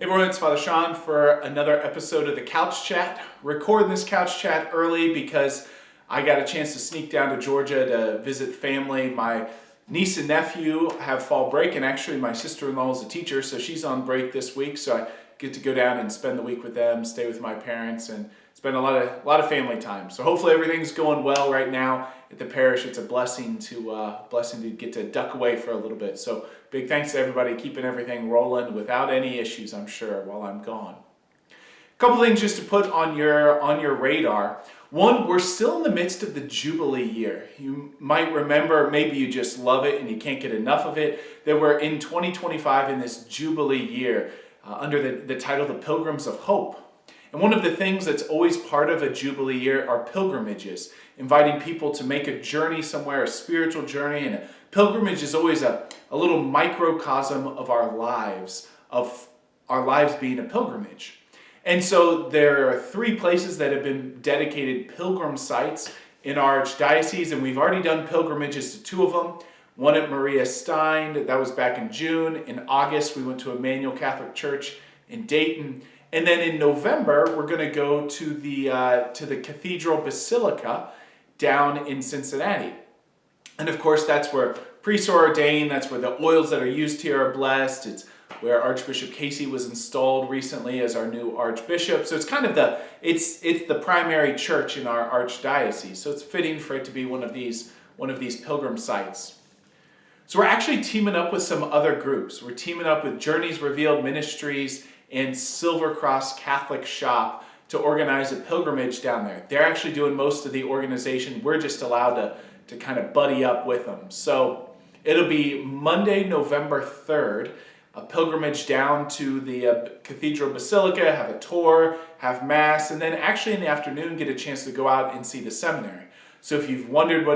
Hey everyone, it's Father Sean for another episode of the Couch Chat. Recording this Couch Chat early because I got a chance to sneak down to Georgia to visit family. My niece and nephew have fall break, and actually my sister-in-law is a teacher, so she's on break this week, so I get to go down and spend the week with them, stay with my parents, and spend a lot of family time. So hopefully everything's going well right now at the parish. It's a blessing to get to duck away for a little bit. So big thanks to everybody keeping everything rolling without any issues, I'm sure, while I'm gone. A couple things just to put on your radar. One, we're still in the midst of the Jubilee year. You might remember, maybe you just love it and you can't get enough of it, that we're in 2025 in this Jubilee year under the title The Pilgrims of Hope. And one of the things that's always part of a Jubilee year are pilgrimages, inviting people to make a journey somewhere, a spiritual journey. And a pilgrimage is always a little microcosm of our lives being a pilgrimage. And so there are 3 places that have been dedicated pilgrim sites in our archdiocese, and we've already done pilgrimages to 2 of them. One at Maria Stein, that was back in June. In August, we went to Emmanuel Catholic Church in Dayton. And then in November, we're going to go to the Cathedral Basilica down in Cincinnati. And of course, that's where priests are ordained. That's where the oils that are used here are blessed. It's where Archbishop Casey was installed recently as our new archbishop. So it's kind of it's the primary church in our archdiocese. So it's fitting for it to be one of these pilgrim sites. So we're actually teaming up with some other groups. We're teaming up with Journeys Revealed Ministries and Silver Cross Catholic Shop to organize a pilgrimage down there. They're actually doing most of the organization. We're just allowed to kind of buddy up with them. So it'll be Monday, November 3rd, a pilgrimage down to the Cathedral Basilica, have a tour, have Mass, and then actually in the afternoon get a chance to go out and see the seminary. So if you've wondered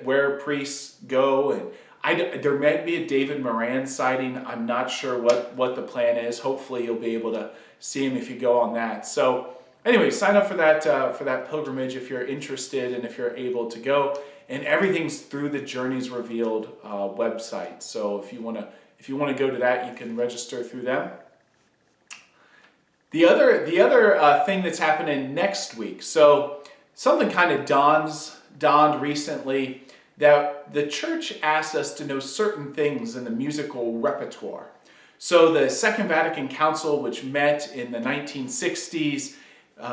where priests go, and there might be a David Moran sighting. I'm not sure what the plan is. Hopefully you'll be able to see him if you go on that. So anyway, sign up for that pilgrimage if you're interested and if you're able to go. And everything's through the Journeys Revealed website. So if you want to go to that, you can register through them. The other thing that's happening next week. So something kind of dawned recently, that the church asked us to know certain things in the musical repertoire. So the Second Vatican Council, which met in the 1960s,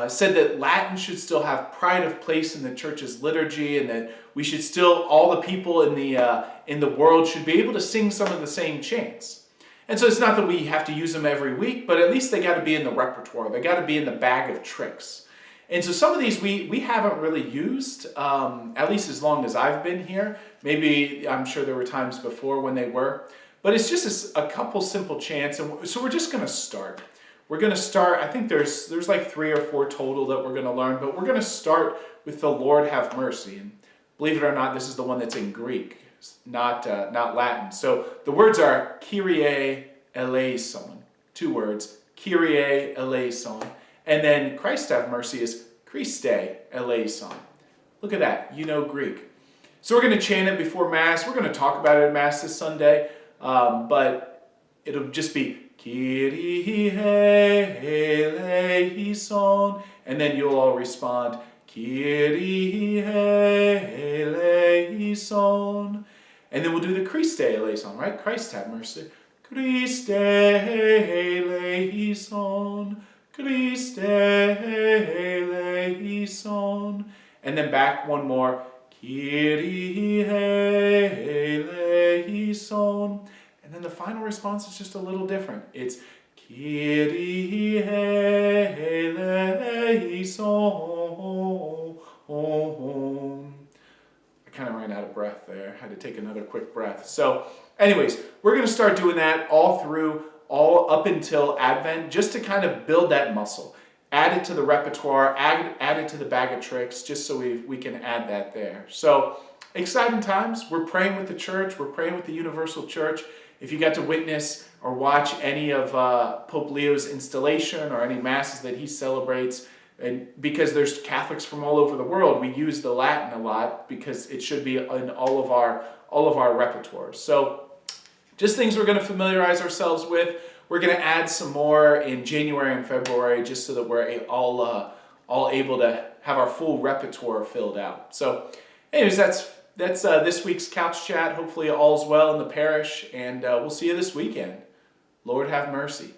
said that Latin should still have pride of place in the church's liturgy, and that we should still, all the people in the world should be able to sing some of the same chants. And so it's not that we have to use them every week, but at least they got to be in the repertoire. They got to be in the bag of tricks. And so some of these we haven't really used, at least as long as I've been here. Maybe, I'm sure there were times before when they were. But it's just a couple simple chants. And so we're just going to start. We're going to start, I think there's like 3 or 4 total that we're going to learn. But we're going to start with the Lord Have Mercy. And believe it or not, this is the one that's in Greek, not Latin. So the words are Kyrie eleison. 2 words, Kyrie eleison. And then Christ have mercy is Christe eleison. Look at that, you know Greek. So we're going to chant it before Mass. We're going to talk about it at Mass this Sunday. But it'll just be Kyrie eleison. And then you'll all respond Kyrie eleison. And then we'll do the Christe eleison, right? Christ have mercy. Christe eleison. Christe eleison. And then back one more. Kyrie eleison. And then the final response is just a little different. It's Kyrie eleison. I kind of ran out of breath there. I had to take another quick breath. So anyways, we're going to start doing that all up until Advent, just to kind of build that muscle. Add it to the repertoire, add it to the bag of tricks, just so we can add that there. So exciting times. We're praying with the church. We're praying with the Universal Church. If you got to witness or watch any of Pope Leo's installation or any masses that he celebrates, and because there's Catholics from all over the world, we use the Latin a lot because it should be in all of our repertoires. So just things we're going to familiarize ourselves with. we're going to add some more in January and February just so that we're all able to have our full repertoire filled out. So anyways, that's this week's Couch Chat. Hopefully all's well in the parish, and we'll see you this weekend. Lord have mercy.